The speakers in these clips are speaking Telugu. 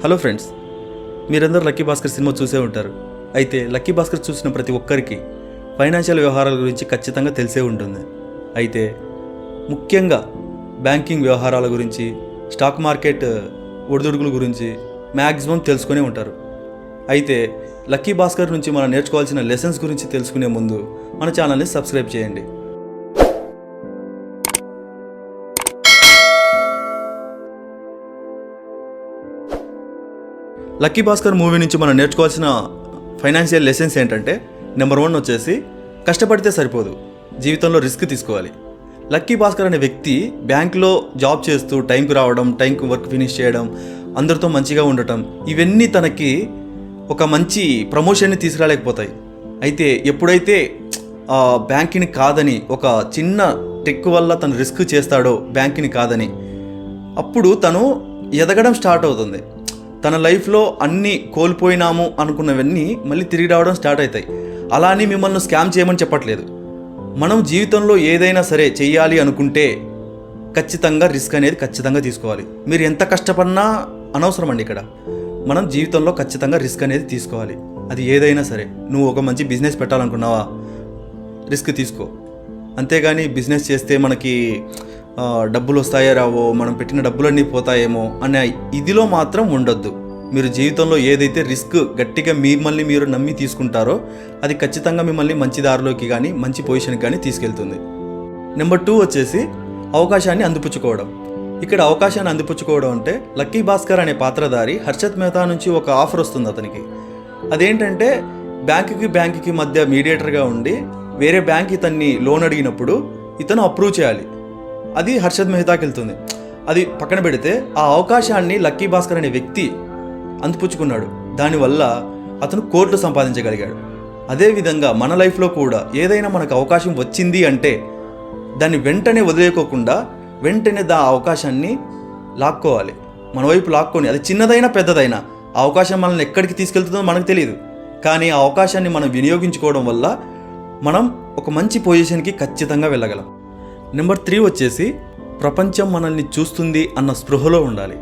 హలో ఫ్రెండ్స్, మీరందరూ లక్కీ భాస్కర్ సినిమా చూసే ఉంటారు. అయితే లక్కీ భాస్కర్ చూసిన ప్రతి ఒక్కరికి ఫైనాన్షియల్ వ్యవహారాల గురించి ఖచ్చితంగా తెలిసే ఉంటుంది. అయితే ముఖ్యంగా బ్యాంకింగ్ వ్యవహారాల గురించి, స్టాక్ మార్కెట్ ఒడిదుడుకుల గురించి మ్యాక్సిమం తెలుసుకునే ఉంటారు. అయితే లక్కీ భాస్కర్ నుంచి మనం నేర్చుకోవాల్సిన లెసన్స్ గురించి తెలుసుకునే ముందు మన ఛానల్ని సబ్స్క్రైబ్ చేయండి. లక్కీ భాస్కర్ మూవీ నుంచి మనం నేర్చుకోవాల్సిన ఫైనాన్షియల్ లెసన్స్ ఏంటంటే, నెంబర్ 1 వచ్చేసి కష్టపడితే సరిపోదు, జీవితంలో రిస్క్ తీసుకోవాలి. లక్కీ భాస్కర్ అనే వ్యక్తి బ్యాంకులో జాబ్ చేస్తూ టైంకి రావడం, టైంకి వర్క్ ఫినిష్ చేయడం, అందరితో మంచిగా ఉండటం, ఇవన్నీ తనకి ఒక మంచి ప్రమోషన్ని తీసుకురాలేకపోతాయి. అయితే ఎప్పుడైతే బ్యాంకుని కాదని, ఒక చిన్న ట్రిక్ వల్ల తను రిస్క్ చేస్తాడో బ్యాంకుని కాదని, అప్పుడు తను ఎదగడం స్టార్ట్ అవుతుంది. తన లైఫ్లో అన్నీ కోల్పోయినాము అనుకున్నవన్నీ మళ్ళీ తిరిగి రావడం స్టార్ట్ అవుతాయి. అలా అని మిమ్మల్ని స్కామ్ చేయమని చెప్పట్లేదు. మనం జీవితంలో ఏదైనా సరే చెయ్యాలి అనుకుంటే ఖచ్చితంగా రిస్క్ అనేది ఖచ్చితంగా తీసుకోవాలి. మీరు ఎంత కష్టపడినా అనవసరం అండి. ఇక్కడ మనం జీవితంలో ఖచ్చితంగా రిస్క్ అనేది తీసుకోవాలి. అది ఏదైనా సరే. నువ్వు ఒక మంచి బిజినెస్ పెట్టాలనుకున్నావా, రిస్క్ తీసుకో. అంతేగాని బిజినెస్ చేస్తే మనకి డబ్బులు వస్తాయో రావో, మనం పెట్టిన డబ్బులన్నీ పోతాయేమో అనే ఇదిలో మాత్రం ఉండొద్దు. మీరు జీవితంలో ఏదైతే రిస్క్ గట్టిగా మిమ్మల్ని మీరు నమ్మి తీసుకుంటారో అది ఖచ్చితంగా మిమ్మల్ని మంచి దారిలోకి కానీ మంచి పొజిషన్కి కానీ తీసుకెళ్తుంది. నెంబర్ 2 వచ్చేసి అవకాశాన్ని అందిపుచ్చుకోవడం. ఇక్కడ అవకాశాన్ని అందిపుచ్చుకోవడం అంటే, లక్కీ భాస్కర్ అనే పాత్రధారి హర్షత్ మెహతా నుంచి ఒక ఆఫర్ వస్తుంది అతనికి. అదేంటంటే, బ్యాంకుకి మధ్య మీడియేటర్గా ఉండి వేరే బ్యాంక్ ఇతన్ని లోన్ అడిగినప్పుడు ఇతను అప్రూవ్ చేయాలి. అది హర్షత్ మెహతాకి వెళ్తుంది. అది పక్కన పెడితే ఆ అవకాశాన్ని లక్కీ భాస్కర్ అనే వ్యక్తి అందిపుచ్చుకున్నాడు. దానివల్ల అతను కోట్లు సంపాదించగలిగాడు. అదేవిధంగా మన లైఫ్లో కూడా ఏదైనా మనకు అవకాశం వచ్చింది అంటే దాన్ని వెంటనే వదిలేకోకుండా వెంటనే ఆ అవకాశాన్ని లాక్కోవాలి. మన వైపు లాక్కొని, అది చిన్నదైనా పెద్దదైనా ఆ అవకాశం మనల్ని ఎక్కడికి తీసుకెళ్తుందో మనకు తెలియదు. కానీ ఆ అవకాశాన్ని మనం వినియోగించుకోవడం వల్ల మనం ఒక మంచి పొజిషన్కి ఖచ్చితంగా వెళ్ళగలం. నెంబర్ 3 వచ్చేసి ప్రపంచం మనల్ని చూస్తుంది అన్న స్పృహలో ఉండాలి.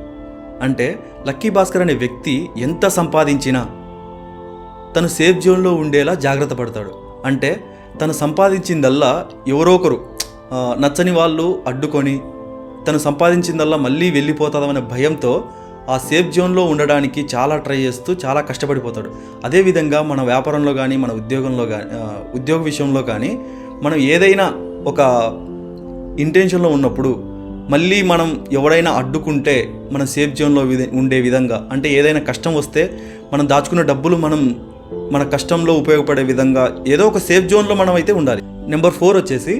అంటే లక్కీ భాస్కర్ అనే వ్యక్తి ఎంత సంపాదించినా తను సేఫ్ జోన్లో ఉండేలా జాగ్రత్త పడతాడు. అంటే తను సంపాదించిందల్లా ఎవరో ఒకరు నచ్చని వాళ్ళు అడ్డుకొని తను సంపాదించిందల్లా మళ్ళీ వెళ్ళిపోతుందనే భయంతో ఆ సేఫ్ జోన్లో ఉండడానికి చాలా ట్రై చేస్తూ చాలా కష్టపడిపోతాడు. అదేవిధంగా మన వ్యాపారంలో కానీ, మన ఉద్యోగ విషయంలో కానీ, మనం ఏదైనా ఒక ఇంటెన్షన్లో ఉన్నప్పుడు మళ్ళీ మనం ఎవరైనా అడ్డుకుంటే మనం సేఫ్ జోన్లో ఉండే విధంగా, అంటే ఏదైనా కష్టం వస్తే మనం దాచుకున్న డబ్బులు మనం మన కష్టంలో ఉపయోగపడే విధంగా ఏదో ఒక సేఫ్ జోన్లో మనం అయితే ఉండాలి. నెంబర్ 4 వచ్చేసి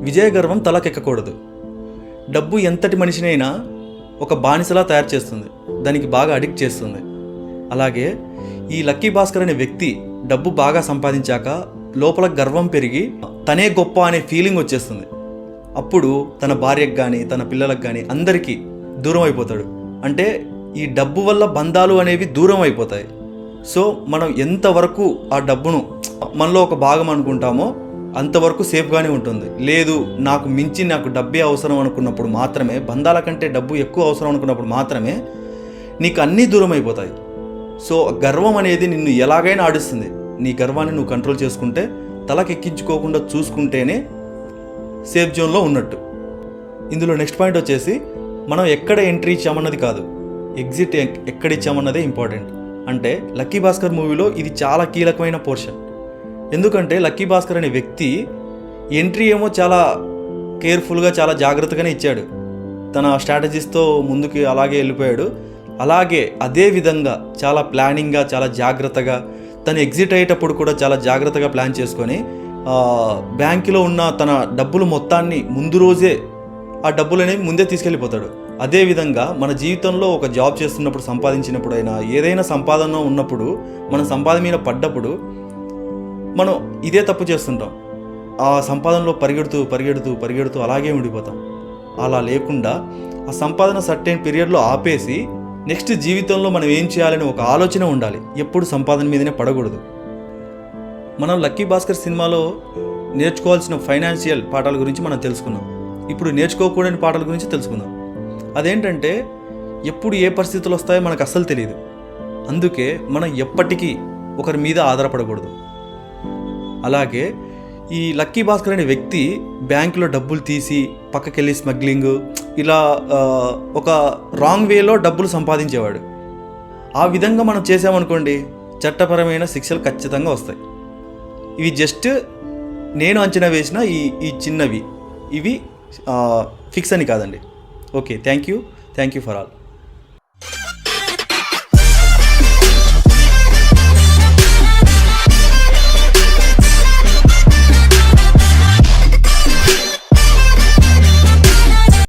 విజయ గర్వం తలకెక్కకూడదు. డబ్బు ఎంతటి మనిషినైనా ఒక బానిసలా తయారు చేస్తుంది, దానికి బాగా అడిక్ట్ చేస్తుంది. అలాగే ఈ లక్కీ భాస్కర్ అనే వ్యక్తి డబ్బు బాగా సంపాదించాక లోపల గర్వం పెరిగి తనే గొప్ప అనే ఫీలింగ్ వచ్చేస్తుంది. అప్పుడు తన భార్యకు కానీ, తన పిల్లలకు కానీ అందరికీ దూరం అయిపోతాడు. అంటే ఈ డబ్బు వల్ల బంధాలు అనేవి దూరం అయిపోతాయి. సో మనం ఎంతవరకు ఆ డబ్బును మనలో ఒక భాగం అనుకుంటామో అంతవరకు సేఫ్గానే ఉంటుంది. లేదు, నాకు డబ్బే అవసరం అనుకున్నప్పుడు మాత్రమే, బంధాల కంటే డబ్బు ఎక్కువ అవసరం అనుకున్నప్పుడు మాత్రమే నీకు అన్నీ దూరం అయిపోతాయి. సో గర్వం అనేది నిన్ను ఎలాగైనా ఆడిస్తుంది. నీ గర్వాన్ని నువ్వు కంట్రోల్ చేసుకుంటే, తలకెక్కించుకోకుండా చూసుకుంటేనే సేఫ్ జోన్లో ఉన్నట్టు. ఇందులో నెక్స్ట్ పాయింట్ వచ్చేసి, మనం ఎక్కడ ఎంట్రీ ఇచ్చామన్నది కాదు, ఎగ్జిట్ ఎక్కడ ఇచ్చామన్నదే ఇంపార్టెంట్. అంటే లక్కీ భాస్కర్ మూవీలో ఇది చాలా కీలకమైన పోర్షన్. ఎందుకంటే లక్కీ భాస్కర్ అనే వ్యక్తి ఎంట్రీ ఏమో చాలా కేర్ఫుల్గా, చాలా జాగ్రత్తగానే ఇచ్చాడు. తన స్ట్రాటజీస్తో ముందుకి అలాగే వెళ్ళిపోయాడు. అలాగే అదే విధంగా చాలా ప్లానింగ్గా, చాలా జాగ్రత్తగా, తను ఎగ్జిట్ అయ్యేటప్పుడు కూడా చాలా జాగ్రత్తగా ప్లాన్ చేసుకొని బ్యాంకులో ఉన్న తన డబ్బులు మొత్తాన్ని ముందు రోజే ఆ డబ్బులు అనేవి ముందే తీసుకెళ్ళిపోతాడు. అదేవిధంగా మన జీవితంలో ఒక జాబ్ చేస్తున్నప్పుడు, సంపాదించినప్పుడైనా, ఏదైనా సంపాదన ఉన్నప్పుడు, మన సంపాదన మీద పడ్డప్పుడు మనం ఇదే తప్పు చేస్తుంటాం. ఆ సంపాదనలో పరిగెడుతూ అలాగే ఉండిపోతాం. అలా లేకుండా ఆ సంపాదన సర్టెన్ పీరియడ్లో ఆపేసి నెక్స్ట్ జీవితంలో మనం ఏం చేయాలని ఒక ఆలోచన ఉండాలి. ఎప్పుడు సంపాదన మీదనే పడకూడదు. మనం లక్కీ భాస్కర్ సినిమాలో నేర్చుకోవాల్సిన ఫైనాన్షియల్ పాఠాల గురించి మనం తెలుసుకున్నాం. ఇప్పుడు నేర్చుకోకూడని పాఠాల గురించి తెలుసుకుందాం. అదేంటంటే, ఎప్పుడు ఏ పరిస్థితులు వస్తాయో మనకు అస్సలు తెలియదు. అందుకే మనం ఎప్పటికీ ఒకరి మీద ఆధారపడకూడదు. అలాగే ఈ లక్కీ భాస్కర్ అనే వ్యక్తి బ్యాంకులో డబ్బులు తీసి పక్కకెళ్ళి స్మగ్లింగ్ ఇలా ఒక రాంగ్ వేలో డబ్బులు సంపాదించేవాడు. ఆ విధంగా మనం చేసామనుకోండి, చట్టపరమైన శిక్షలు ఖచ్చితంగా వస్తాయి. ఇవి జస్ట్ నేను అంచనా వేసిన ఈ చిన్నవి, ఇవి ఫిక్స్ అని కాదండి. Okay, thank you for all.